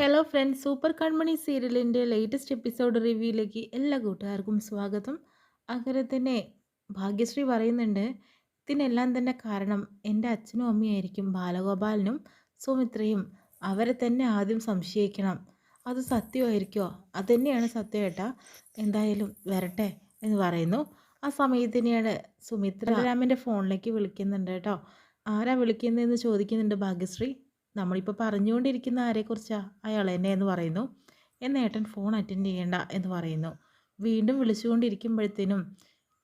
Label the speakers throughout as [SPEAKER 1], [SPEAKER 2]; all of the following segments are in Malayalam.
[SPEAKER 1] ഹലോ ഫ്രണ്ട്സ്, സൂപ്പർ കൺമണി സീരിയലിൻ്റെ ലേറ്റസ്റ്റ് എപ്പിസോഡ് റിവ്യൂയിലേക്ക് എല്ലാ കൂട്ടുകാർക്കും സ്വാഗതം. അങ്ങനെ തന്നെ ഭാഗ്യശ്രീ പറയുന്നുണ്ട്, ഇതിനെല്ലാം തന്നെ കാരണം എൻ്റെ അച്ഛനും അമ്മയായിരിക്കും, ബാലഗോപാലനും സുമിത്രയും. അവരെ തന്നെ ആദ്യം സംശയിക്കണം. അത് സത്യമായിരിക്കുമോ? അതുതന്നെയാണ് സത്യം ഏട്ടാ. എന്തായാലും വരട്ടെ എന്ന് പറയുന്നു. ആ സമയത്ത് തന്നെയാണ് സുമിത്ര രാമൻ്റെ ഫോണിലേക്ക് വിളിക്കുന്നുണ്ട് കേട്ടോ. ആരാ വിളിക്കുന്നതെന്ന് ചോദിക്കുന്നുണ്ട് ഭാഗ്യശ്രീ. നമ്മളിപ്പോൾ പറഞ്ഞുകൊണ്ടിരിക്കുന്ന ആരെക്കുറിച്ചാ? അയാൾ എന്നെ എന്ന് പറയുന്നു. എന്നേട്ടൻ ഫോൺ അറ്റൻഡ് ചെയ്യണ്ട എന്ന് പറയുന്നു. വീണ്ടും വിളിച്ചുകൊണ്ടിരിക്കുമ്പോഴത്തേനും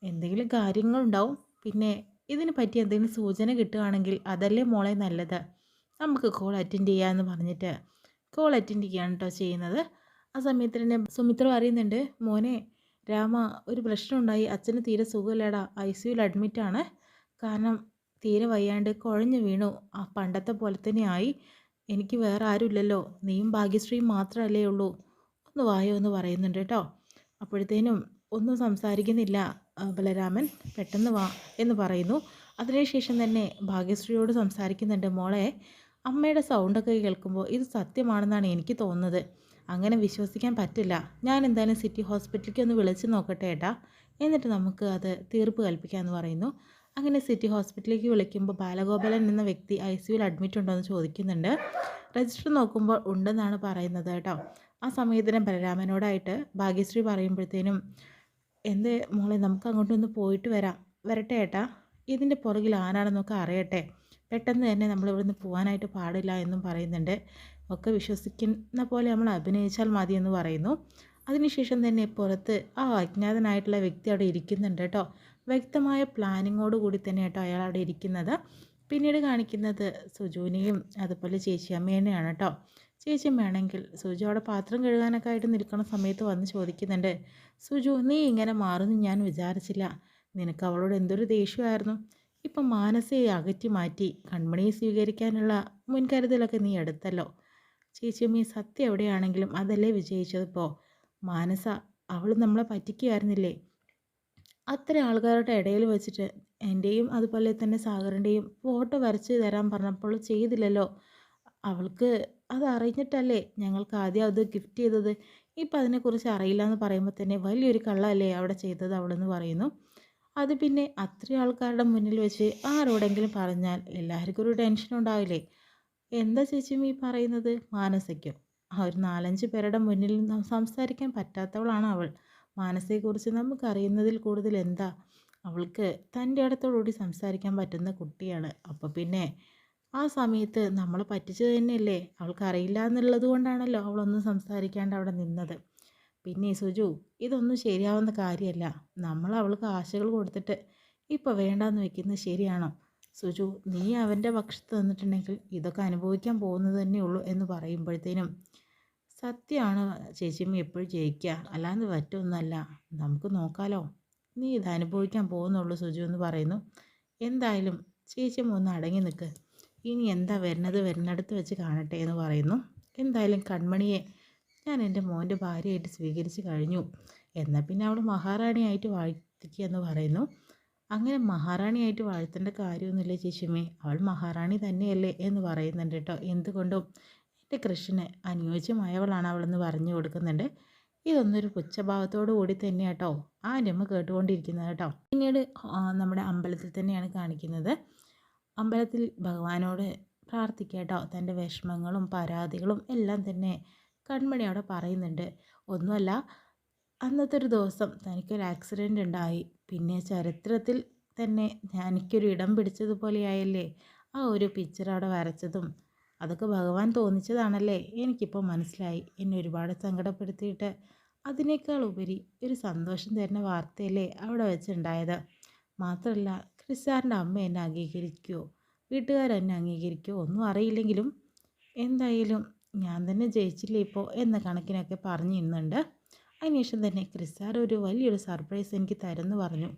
[SPEAKER 1] എന്തെങ്കിലും കാര്യങ്ങളുണ്ടാവും. പിന്നെ ഇതിനെ പറ്റി എന്തെങ്കിലും സൂചന കിട്ടുകയാണെങ്കിൽ അതല്ലേ മോളെ നല്ലത്. നമുക്ക് കോൾ അറ്റൻഡ് ചെയ്യാമെന്ന് പറഞ്ഞിട്ട് കോൾ അറ്റൻഡ് ചെയ്യാണ് കേട്ടോ ചെയ്യുന്നത്. ആ സമയത്ത് തന്നെ സുമിത്ര പറയുന്നുണ്ട്, മോനെ രാമ, ഒരു പ്രശ്നമുണ്ടായി. അച്ഛന് തീരെ സുഖമില്ലടാ, ICUവിൽ അഡ്മിറ്റാണ്. കാരണം തീരെ വയ്യാണ്ട് കുഴഞ്ഞു വീണു. ആ പണ്ടത്തെ പോലെ തന്നെ ആയി. എനിക്ക് വേറെ ആരുമില്ലല്ലോ, നീയും ഭാഗ്യശ്രീയും മാത്രമല്ലേ ഉള്ളൂ. ഒന്ന് വായോ എന്ന് പറയുന്നുണ്ട് കേട്ടോ. അപ്പോഴത്തേനും ഒന്നും സംസാരിക്കുന്നില്ല ബലരാമൻ. പെട്ടെന്ന് വാ എന്ന് പറയുന്നു. അതിനുശേഷം തന്നെ ഭാഗ്യശ്രീയോട് സംസാരിക്കുന്നുണ്ട്. മോളെ, അമ്മയുടെ സൗണ്ടൊക്കെ കേൾക്കുമ്പോൾ ഇത് സത്യമാണെന്നാണ് എനിക്ക് തോന്നുന്നത്. അങ്ങനെ വിശ്വസിക്കാൻ പറ്റില്ല. ഞാൻ എന്തായാലും സിറ്റി ഹോസ്പിറ്റലിലേക്ക് ഒന്ന് വിളിച്ച് നോക്കട്ടെ ഏട്ടാ, എന്നിട്ട് നമുക്ക് അത് തീർപ്പ് കൽപ്പിക്കാമെന്ന് പറയുന്നു. അങ്ങനെ സിറ്റി ഹോസ്പിറ്റലിലേക്ക് വിളിക്കുമ്പോൾ ബാലഗോപാലൻ എന്ന വ്യക്തി ICUവിൽ അഡ്മിറ്റ് ഉണ്ടോ എന്ന് ചോദിക്കുന്നുണ്ട്. രജിസ്റ്റർ നോക്കുമ്പോൾ ഉണ്ടെന്നാണ് പറയുന്നത് കേട്ടോ. ആ സമയത്തിന് ബലരാമനോടായിട്ട് ഭാഗ്യശ്രീ പറയുമ്പോഴത്തേനും, എന്ത് മോളെ, നമുക്ക് അങ്ങോട്ടൊന്ന് പോയിട്ട് വരട്ടെ ഏട്ടാ. ഇതിൻ്റെ പുറകിൽ ആരാണെന്നൊക്കെ അറിയട്ടെ. പെട്ടെന്ന് തന്നെ നമ്മളിവിടുന്ന് പോകാനായിട്ട് പാടില്ല എന്നും പറയുന്നുണ്ട്. ഒക്കെ വിശ്വസിക്കുന്ന പോലെ നമ്മൾ അഭിനയിച്ചാൽ മതിയെന്ന് പറയുന്നു. അതിനുശേഷം തന്നെ പുറത്ത് ആ അജ്ഞാതനായിട്ടുള്ള വ്യക്തി അവിടെ ഇരിക്കുന്നുണ്ട് കേട്ടോ. വ്യക്തമായ പ്ലാനിങ്ങോട് കൂടി തന്നെ കേട്ടോ അയാൾ അവിടെ ഇരിക്കുന്നത്. പിന്നീട് കാണിക്കുന്നത് സുജുവിനെയും അതുപോലെ ചേച്ചിയമ്മേനെയാണ് കേട്ടോ. ചേച്ചിയമ്മയാണെങ്കിൽ സുജു അവിടെ പാത്രം കഴുകാനൊക്കെ ആയിട്ട് നിൽക്കുന്ന സമയത്ത് വന്ന് ചോദിക്കുന്നുണ്ട്, സുജു നീ ഇങ്ങനെ മാറുമെന്ന് ഞാൻ വിചാരിച്ചില്ല. നിനക്ക് അവളോട് എന്തൊരു ദേഷ്യമായിരുന്നു. ഇപ്പം മാനസയെ അകറ്റി മാറ്റി കൺമണിയെ സ്വീകരിക്കാനുള്ള മുൻകരുതലൊക്കെ നീ എടുത്തല്ലോ. ചേച്ചിയമ്മ, സത്യം എവിടെയാണെങ്കിലും അതല്ലേ വിജയിച്ചതിപ്പോൾ. മാനസ, അവൾ നമ്മളെ പറ്റിക്കുകയായിരുന്നില്ലേ. അത്ര ആൾക്കാരുടെ ഇടയിൽ വെച്ചിട്ട് എൻ്റെയും അതുപോലെ തന്നെ സാഗറിൻ്റെയും ഫോട്ടോ വരച്ച് തരാൻ പറഞ്ഞപ്പോൾ ചെയ്തില്ലല്ലോ. അവൾക്ക് അത് അറിഞ്ഞിട്ടല്ലേ ഞങ്ങൾക്ക് ആദ്യം അത് ഗിഫ്റ്റ് ചെയ്തത്. ഇപ്പം അതിനെക്കുറിച്ച് അറിയില്ല എന്ന് പറയുമ്പോൾ തന്നെ വലിയൊരു കള്ളല്ലേ അവിടെ ചെയ്തത് അവളെന്ന് പറയുന്നു. അത് പിന്നെ അത്രയും ആൾക്കാരുടെ മുന്നിൽ വെച്ച് ആരോടെങ്കിലും പറഞ്ഞാൽ എല്ലാവർക്കും ഒരു ടെൻഷൻ ഉണ്ടാവില്ലേ. എന്താ ചേച്ചിയും ഈ പറയുന്നത്? മാനസയ്ക്കോ? ആ ഒരു 4-5 പേരുടെ മുന്നിൽ സംസാരിക്കാൻ പറ്റാത്തവളാണ് അവൾ. മാനസയെക്കുറിച്ച് നമുക്കറിയുന്നതിൽ കൂടുതൽ എന്താ? അവൾക്ക് തൻ്റെ ഇടത്തോടുകൂടി സംസാരിക്കാൻ പറ്റുന്ന കുട്ടിയാണ്. അപ്പോൾ പിന്നെ ആ സമയത്ത് നമ്മളെ പറ്റിച്ചത് തന്നെയല്ലേ. അവൾക്കറിയില്ല എന്നുള്ളത് കൊണ്ടാണല്ലോ അവളൊന്നും സംസാരിക്കാണ്ട് അവിടെ നിന്നത്. പിന്നെ സുജു, ഇതൊന്നും ശരിയാവുന്ന കാര്യമല്ല. നമ്മൾ അവൾക്ക് ആശകൾ കൊടുത്തിട്ട് ഇപ്പോൾ വേണ്ടാന്ന് വെക്കുന്നത് ശരിയാണോ? സുജു, നീ അവൻ്റെ പക്ഷത്ത് നിന്നിട്ടുണ്ടെങ്കിൽ ഇതൊക്കെ അനുഭവിക്കാൻ പോകുന്നത് തന്നെയുള്ളൂ എന്ന് പറയുമ്പോഴത്തേനും, സത്യമാണ് ചേച്ചിയമ്മ എപ്പോഴും ജയിക്കുക, അല്ലാതെ പറ്റൊന്നുമല്ല. നമുക്ക് നോക്കാലോ. നീ ഇത് അനുഭവിക്കാൻ പോകുന്നുള്ളൂ സുജു എന്ന് പറയുന്നു. എന്തായാലും ചേച്ചിയമ്മ ഒന്ന് അടങ്ങി നിൽക്ക്. ഇനി എന്താ വരുന്നിടത്ത് വെച്ച് കാണട്ടെ എന്ന് പറയുന്നു. എന്തായാലും കൺമണിയെ ഞാൻ എൻ്റെ മോൻ്റെ ഭാര്യയായിട്ട് സ്വീകരിച്ച് കഴിഞ്ഞു. എന്നാൽ പിന്നെ അവൾ മഹാറാണിയായിട്ട് വാഴ്ത്തിക്കുക എന്ന് പറയുന്നു. അങ്ങനെ മഹാറാണിയായിട്ട് വാഴ്ത്തേണ്ട കാര്യമൊന്നുമില്ല ചേച്ചിയമ്മേ, അവൾ മഹാറാണി തന്നെയല്ലേ എന്ന് പറയുന്നുണ്ട് കേട്ടോ. എന്തുകൊണ്ടും എൻ്റെ കൃഷ്ണന് അനുയോജ്യമായവളാണ് അവളെന്ന് പറഞ്ഞു കൊടുക്കുന്നുണ്ട്. ഇതൊന്നൊരു പുച്ഛഭാവത്തോടു കൂടി തന്നെ കേട്ടോ ആ രമ കേട്ടുകൊണ്ടിരിക്കുന്നത് കേട്ടോ. പിന്നീട് നമ്മുടെ അമ്പലത്തിൽ തന്നെയാണ് കാണിക്കുന്നത്. അമ്പലത്തിൽ ഭഗവാനോട് പ്രാർത്ഥിക്കുക കേട്ടോ. തൻ്റെ വിഷമങ്ങളും പരാതികളും എല്ലാം തന്നെ കൺമണി അവിടെ പറയുന്നുണ്ട്. ഒന്നുമല്ല, അന്നത്തെ ഒരു ദിവസം തനിക്കൊരു ആക്സിഡൻ്റ് ഉണ്ടായി. പിന്നെ ചരിത്രത്തിൽ തന്നെ എനിക്കൊരു ഇടം പിടിച്ചതുപോലെയായല്ലേ ആ ഒരു പിക്ചർ അവിടെ വരച്ചതും. അതൊക്കെ ഭഗവാൻ തോന്നിച്ചതാണല്ലേ. എനിക്കിപ്പോൾ മനസ്സിലായി. എന്നെ ഒരുപാട് സങ്കടപ്പെടുത്തിയിട്ട് അതിനേക്കാൾ ഉപരി ഒരു സന്തോഷം തരുന്ന വാർത്തയല്ലേ അവിടെ വെച്ചുണ്ടായത്. മാത്രമല്ല, ക്രിസ്സാറിൻ്റെ അമ്മ എന്നെ അംഗീകരിക്കുമോ വീട്ടുകാരെന്നെ അംഗീകരിക്കുമോ ഒന്നും അറിയില്ലെങ്കിലും എന്തായാലും ഞാൻ തന്നെ ജയിച്ചില്ലേ ഇപ്പോൾ എന്ന കണക്കിനൊക്കെ പറഞ്ഞിരുന്നുണ്ട്. അതിനുശേഷം തന്നെ ക്രിസ്സാർ ഒരു വലിയൊരു സർപ്രൈസ് എനിക്ക് തരുമെന്ന് പറഞ്ഞു.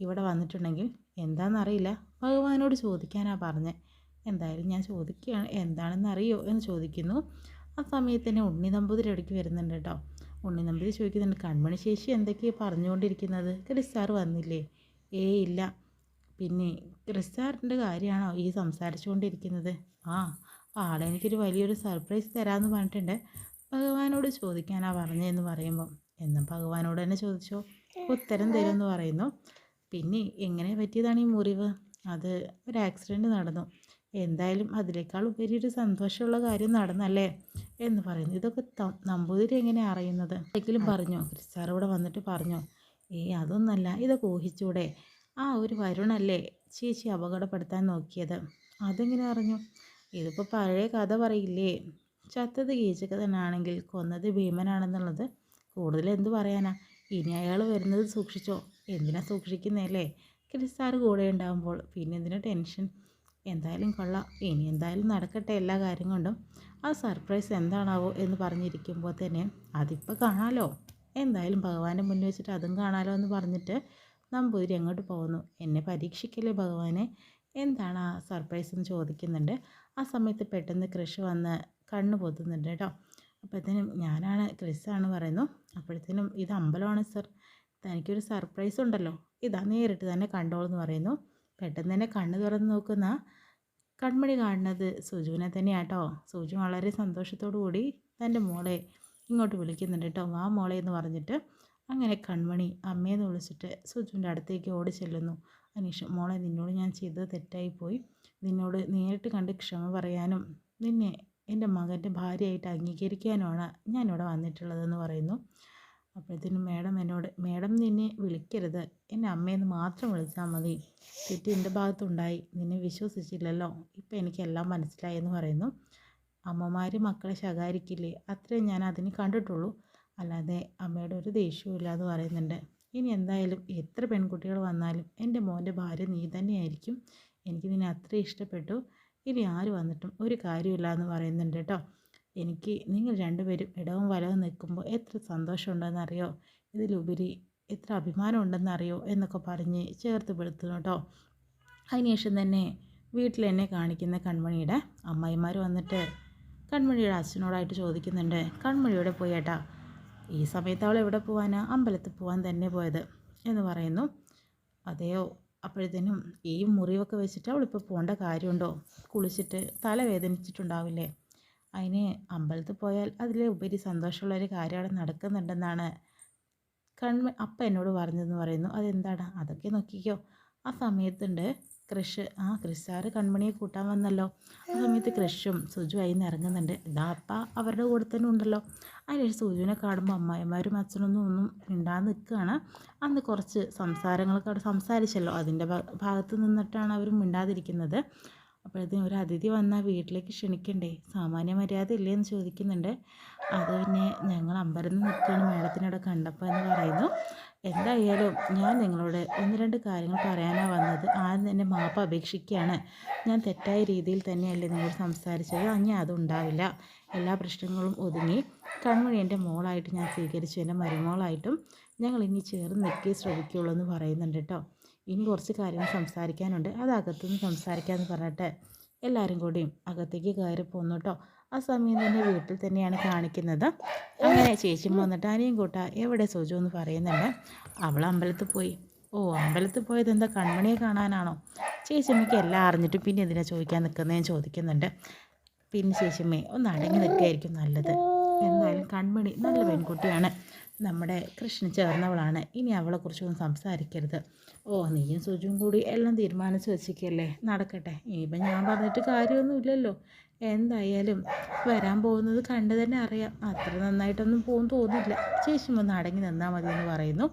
[SPEAKER 1] ഇവിടെ വന്നിട്ടുണ്ടെങ്കിൽ എന്താണെന്നറിയില്ല, ഭഗവാനോട് ചോദിക്കാനാണ് പറഞ്ഞത്. എന്തായാലും ഞാൻ ചോദിക്കുകയാണ്, എന്താണെന്ന് അറിയോ എന്ന് ചോദിക്കുന്നു. ആ സമയത്ത് തന്നെ ഉണ്ണി നമ്പൂതിരി ഇടയ്ക്ക് വരുന്നുണ്ട് കേട്ടോ. ഉണ്ണി നമ്പൂതിരി ചോദിക്കുന്നുണ്ട്, കൺമണി ശേഷി എന്തൊക്കെയാണ് പറഞ്ഞുകൊണ്ടിരിക്കുന്നത്, ക്രിസ്സാർ വന്നില്ലേ? ഇല്ല. പിന്നെ ക്രിസ്സാറിൻ്റെ കാര്യമാണോ ഈ സംസാരിച്ചുകൊണ്ടിരിക്കുന്നത്? ആ, ആളെനിക്കൊരു വലിയൊരു സർപ്രൈസ് തരാമെന്ന് പറഞ്ഞിട്ടുണ്ട്. ഭഗവാനോട് ചോദിക്കാനാ പറഞ്ഞതെന്ന് പറയുമ്പോൾ, എന്നും ഭഗവാനോട് തന്നെ ചോദിച്ചോ, ഉത്തരം തരുമെന്ന് പറയുന്നു. പിന്നെ എങ്ങനെ പറ്റിയതാണ് ഈ മുറിവ്? അത് ഒരു ആക്സിഡൻറ്റ് നടന്നു. എന്തായാലും അതിനേക്കാൾ ഉപരി ഒരു സന്തോഷമുള്ള കാര്യം നടന്നല്ലേ എന്ന് പറയുന്നു. ഇതൊക്കെ നമ്പൂതിരി എങ്ങനെയാണ് അറിയുന്നത്? ഒരിക്കലും പറഞ്ഞോ, ക്രിസ്റ്റാർ ഇവിടെ വന്നിട്ട് പറഞ്ഞോ? അതൊന്നല്ല, ഇതൊക്കെ ഊഹിച്ചൂടെ? ആ ഒരു വരുണല്ലേ ചേച്ചി അപകടപ്പെടുത്താൻ നോക്കിയത്? അതെങ്ങനെ അറിഞ്ഞു? ഇതിപ്പോൾ പഴയ കഥ പറയില്ലേ, ചത്തത് കീചകനാണെങ്കിൽ കൊന്നത് ഭീമനാണെന്നുള്ളത്. കൂടുതൽ എന്തു പറയാനാ? ഇനി അയാൾ വരുന്നത് സൂക്ഷിച്ചോ. എന്തിനാ സൂക്ഷിക്കുന്നതല്ലേ? ക്രിസ്റ്റാർ കൂടെ ഉണ്ടാകുമ്പോൾ പിന്നെ എന്തിനാ ടെൻഷൻ? എന്തായാലും കൊള്ളാം, ഇനി എന്തായാലും നടക്കട്ടെ എല്ലാ കാര്യം കൊണ്ടും. ആ സർപ്രൈസ് എന്താണാവോ എന്ന് പറഞ്ഞിരിക്കുമ്പോൾ തന്നെ അതിപ്പോൾ കാണാലോ, എന്തായാലും ഭഗവാന്റെ മുന്നിൽ വെച്ചിട്ട് അതും കാണാലോ എന്ന് പറഞ്ഞിട്ട് നമ്പൂതിരി അങ്ങോട്ട് പോകുന്നു. എന്നെ പരീക്ഷിക്കല്ലേ ഭഗവാനെ, എന്താണ് ആ സർപ്രൈസ് എന്ന് ചോദിക്കുന്നുണ്ട്. ആ സമയത്ത് പെട്ടെന്ന് കൃഷി വന്ന് കണ്ണ് പൊത്തുന്നുണ്ട് കേട്ടോ. അപ്പോഴത്തേനും ഞാനാണ് ക്രിസ്സാണ് പറയുന്നു. അപ്പോഴത്തേനും ഇത് അമ്പലമാണ് സർ, തനിക്കൊരു സർപ്രൈസ് ഉണ്ടല്ലോ, ഇതാ നേരിട്ട് തന്നെ കണ്ടോളൂ എന്ന് പറയുന്നു. പെട്ടെന്ന് തന്നെ കണ്ണ് തുറന്ന് നോക്കുന്ന കൺമണി കാണുന്നത് സുജുവിനെ തന്നെയാട്ടോ. സുജു വളരെ സന്തോഷത്തോടു കൂടി തൻ്റെ മോളെ ഇങ്ങോട്ട് വിളിക്കുന്നുണ്ട് കേട്ടോ. വാ മോളെ എന്ന് പറഞ്ഞിട്ട് അങ്ങനെ കൺമണി അമ്മയെന്ന് വിളിച്ചിട്ട് സുജുവിൻ്റെ അടുത്തേക്ക് ഓടി ചെല്ലുന്നു. അനീഷ്, മോളെ നിന്നോട് ഞാൻ ചെയ്തത് തെറ്റായിപ്പോയി. നിന്നോട് നേരിട്ട് കണ്ട് ക്ഷമ പറയാനും നിന്നെ എൻ്റെ മകൻ്റെ ഭാര്യയായിട്ട് അംഗീകരിക്കാനുമാണ് ഞാനിവിടെ വന്നിട്ടുള്ളതെന്ന് പറയുന്നു. അപ്പോഴത്തേനും മേഡം എന്നോട്, മേഡം നിന്നെ വിളിക്കരുത്, എന്നെ അമ്മയെന്ന് മാത്രം വിളിച്ചാൽ മതി. തെറ്റ് എൻ്റെ ഭാഗത്തുണ്ടായി, നിന്നെ വിശ്വസിച്ചില്ലല്ലോ, ഇപ്പം എനിക്കെല്ലാം മനസ്സിലായി എന്ന് പറയുന്നു. അമ്മമാർ മക്കളെ ശകാരിക്കില്ലേ, അത്രയും ഞാൻ അതിന് കണ്ടിട്ടുള്ളൂ, അല്ലാതെ അമ്മയുടെ ഒരു ദേഷ്യവും എന്ന് പറയുന്നുണ്ട്. ഇനി എന്തായാലും എത്ര പെൺകുട്ടികൾ വന്നാലും എൻ്റെ മോൻ്റെ ഭാര്യ നീ തന്നെയായിരിക്കും. എനിക്ക് നിന്നെ അത്ര ഇഷ്ടപ്പെട്ടു. ഇനി ആര് വന്നിട്ടും ഒരു കാര്യമില്ല എന്ന് പറയുന്നുണ്ട് കേട്ടോ. എനിക്ക് നിങ്ങൾ രണ്ടുപേരും ഇടവും വലവും നിൽക്കുമ്പോൾ എത്ര സന്തോഷമുണ്ടെന്നറിയോ, ഇതിലുപരി എത്ര അഭിമാനം ഉണ്ടെന്നറിയോ എന്നൊക്കെ പറഞ്ഞ് ചേർത്ത് പെടുത്തുന്നു കേട്ടോ. അതിനുശേഷം തന്നെ വീട്ടിൽ എന്നെ കാണിക്കുന്ന കൺമണിയുടെ അമ്മായിമാർ വന്നിട്ട് കൺമണിയുടെ അച്ഛനോടായിട്ട് ചോദിക്കുന്നുണ്ട്, കൺമണിയുടെ പോയേട്ടാ, ഈ സമയത്ത് അവൾ എവിടെ പോകാനാ? അമ്പലത്തിൽ പോകാൻ തന്നെ പോയത് എന്ന് പറയുന്നു. അതെയോ? അപ്പോഴത്തേനും ഈ മുറിവൊക്കെ വെച്ചിട്ട് അവളിപ്പോൾ പോകേണ്ട കാര്യമുണ്ടോ? കുളിച്ചിട്ട് തല വേദനിച്ചിട്ടുണ്ടാവില്ലേ? അതിന് അമ്പലത്തിൽ പോയാൽ അതിലെ ഉപരി സന്തോഷമുള്ളൊരു കാര്യം അവിടെ നടക്കുന്നുണ്ടെന്നാണ് അപ്പ എന്നോട് പറഞ്ഞതെന്ന് പറയുന്നു. അതെന്താണ്? അതൊക്കെ നോക്കിക്കോ. ആ സമയത്തുണ്ട് ക്രിഷ് സാറ് കൺമണിയെ കൂട്ടാൻ വന്നല്ലോ. ആ സമയത്ത് ക്രിഷും സുജു അതിൽ ഇറങ്ങുന്നുണ്ട്. ഇതാ അപ്പ അവരുടെ കൂടെ തന്നെ ഉണ്ടല്ലോ. അതിന് സുജുവിനെ കാണുമ്പോൾ അമ്മായിമാരും ഒന്നും മിണ്ടാതെ നിൽക്കുകയാണ്. അന്ന് കുറച്ച് സംസാരങ്ങളൊക്കെ അവിടെ സംസാരിച്ചല്ലോ, അതിൻ്റെ ഭാഗത്ത് നിന്നിട്ടാണ് അവർ മിണ്ടാതിരിക്കുന്നത്. അപ്പോഴത്തേനും ഒരു അതിഥി വന്നാൽ വീട്ടിലേക്ക് ക്ഷണിക്കണ്ടേ, സാമാന്യ മര്യാദ ഇല്ലേന്ന് ചോദിക്കുന്നുണ്ട്. അത് പിന്നെ ഞങ്ങൾ അമ്പരന്ന് നിൽക്കുകയാണ് മേഡത്തിനവിടെ കണ്ടപ്പോൾ എന്ന് പറയുന്നു. എന്തായാലും ഞാൻ നിങ്ങളോട് ഒന്ന് രണ്ട് കാര്യങ്ങൾ പറയാനാണ് വന്നത്. ആദ്യം തന്നെ മാപ്പ് അപേക്ഷിക്കുകയാണ്. ഞാൻ തെറ്റായ രീതിയിൽ തന്നെയല്ലേ നിങ്ങൾ സംസാരിച്ചത്, അങ്ങനെ അതുണ്ടാവില്ല. എല്ലാ പ്രശ്നങ്ങളും ഒതുങ്ങി കൺമണി എൻ്റെ മോളായിട്ട് ഞാൻ സ്വീകരിച്ചു, എൻ്റെ മരുമോളായിട്ടും ഞങ്ങൾ ഇനി ചേർന്ന് നിൽക്കേ ശ്രമിക്കുകയുള്ളൂ എന്ന് പറയുന്നുണ്ട് കേട്ടോ. ഇനി കുറച്ച് കാര്യങ്ങൾ സംസാരിക്കാനുണ്ട്, അത് അകത്തുനിന്ന് സംസാരിക്കാമെന്ന് പറഞ്ഞിട്ട് എല്ലാവരും കൂടിയും അകത്തേക്ക് കയറി പോന്നു കേട്ടോ. ആ സമയം തന്നെ വീട്ടിൽ തന്നെയാണ് കാണിക്കുന്നത്. അങ്ങനെ ചേച്ചിമ്മ വന്നിട്ട് അനിയും കൂട്ടാ എവിടെ സുജു എന്ന് പറയുന്നുണ്ട്. അവൾ അമ്പലത്തിൽ പോയി. ഓ, അമ്പലത്തിൽ പോയത് എന്താ കൺമണിയെ കാണാനാണോ? ചേച്ചിമ്മയ്ക്ക് എല്ലാം അറിഞ്ഞിട്ട് പിന്നെ എന്തിനാ ചോദിക്കാൻ നിൽക്കുന്നതെന്ന് ചോദിക്കുന്നുണ്ട്. പിന്നെ ചേച്ചിമ്മേ ഒന്ന് അടങ്ങി നിൽക്കുകയായിരിക്കും നല്ലത്. എന്തായാലും കൺമണി നല്ല പെൺകുട്ടിയാണ്, നമ്മുടെ കൃഷ്ണൻ ചേർന്നവളാണ്, ഇനി അവളെക്കുറിച്ചൊന്നും സംസാരിക്കരുത്. ഓ, നീയും സുജുവും കൂടി എല്ലാം തീരുമാനിച്ച് വെച്ചിരിക്കല്ലേ, നടക്കട്ടെ. ഇനിയിപ്പം ഞാൻ പറഞ്ഞിട്ട് കാര്യമൊന്നുമില്ലല്ലോ. എന്തായാലും വരാൻ പോകുന്നത് കണ്ട് തന്നെ അറിയാം, അത്ര നന്നായിട്ടൊന്നും പോകും തോന്നില്ല. ചേച്ചിയും ഒന്ന് അടങ്ങി നിന്നാൽ മതി എന്ന് പറയുന്നു.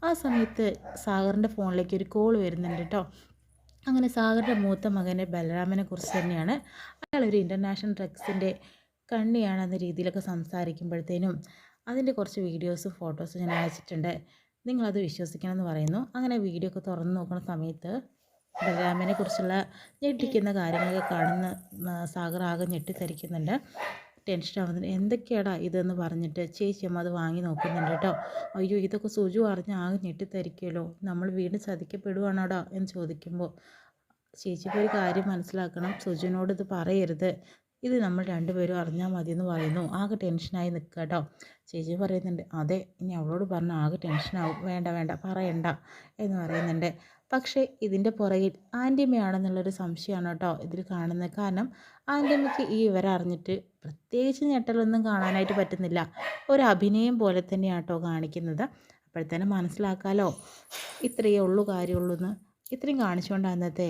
[SPEAKER 1] ആ സമയത്ത് സാഗറിൻ്റെ ഫോണിലേക്ക് ഒരു കോൾ വരുന്നുണ്ട് കേട്ടോ. അങ്ങനെ സാഗറിൻ്റെ മൂത്ത മകനെ ബലരാമനെ കുറിച്ച് തന്നെയാണ്. അയാളൊരു ഇൻ്റർനാഷണൽ ഡ്രഗ്സിൻ്റെ കണ്ണിയാണെന്ന രീതിയിലൊക്കെ സംസാരിക്കുമ്പോഴത്തേനും അതിൻ്റെ കുറച്ച് വീഡിയോസും ഫോട്ടോസും ഞാൻ അയച്ചിട്ടുണ്ട്, നിങ്ങളത് വിശ്വസിക്കണം എന്ന് പറയുന്നു. അങ്ങനെ വീഡിയോ ഒക്കെ തുറന്ന് നോക്കുന്ന സമയത്ത് ബലരാമനെ കുറിച്ചുള്ള ഞെട്ടിക്കുന്ന കാര്യങ്ങളൊക്കെ കാണുന്ന സാഗർ ആകെ ഞെട്ടിത്തരിക്കുന്നുണ്ട്, ടെൻഷൻ ആവുന്നുണ്ട്. എന്തൊക്കെയാടാ ഇതെന്ന് പറഞ്ഞിട്ട് ചേച്ചിയമ്മ അത് വാങ്ങി നോക്കുന്നുണ്ട് കേട്ടോ. അയ്യോ, ഇതൊക്കെ സുജു അറിഞ്ഞ് ആകെ ഞെട്ടിത്തരിക്കുമല്ലോ, നമ്മൾ വീണ്ടും ചതിക്കപ്പെടുവാണോടാ എന്ന് ചോദിക്കുമ്പോൾ ചേച്ചിക്ക് ഒരു കാര്യം മനസ്സിലാക്കണം, സുജുവിനോട് ഇത് പറയരുത്, ഇത് നമ്മൾ രണ്ടുപേരും അറിഞ്ഞാൽ മതി എന്ന് പറയുന്നു. ആകെ ടെൻഷനായി നിൽക്കുക കേട്ടോ. ചേച്ചി പറയുന്നുണ്ട്, അതെ ഇനി അവളോട് പറഞ്ഞാൽ ആകെ ടെൻഷനാവും, വേണ്ട വേണ്ട പറയണ്ട എന്ന് പറയുന്നുണ്ട്. പക്ഷേ ഇതിൻ്റെ പുറകിൽ ആൻറ്റിയമ്മയാണെന്നുള്ളൊരു സംശയമാണ് കേട്ടോ ഇതിൽ കാണുന്നത്. കാരണം ആൻറ്റിയമ്മയ്ക്ക് ഈ വിവരം അറിഞ്ഞിട്ട് പ്രത്യേകിച്ച് ഞെട്ടലൊന്നും കാണാനായിട്ട് പറ്റുന്നില്ല. ഒരു അഭിനയം പോലെ തന്നെയാണ് കേട്ടോ കാണിക്കുന്നത്. അപ്പോഴത്തേനും മനസ്സിലാക്കാമല്ലോ ഇത്രയേ ഉള്ളൂ കാര്യമുള്ളൂ എന്ന്. ഇത്രയും കാണിച്ചുകൊണ്ടാണ് അന്നത്തെ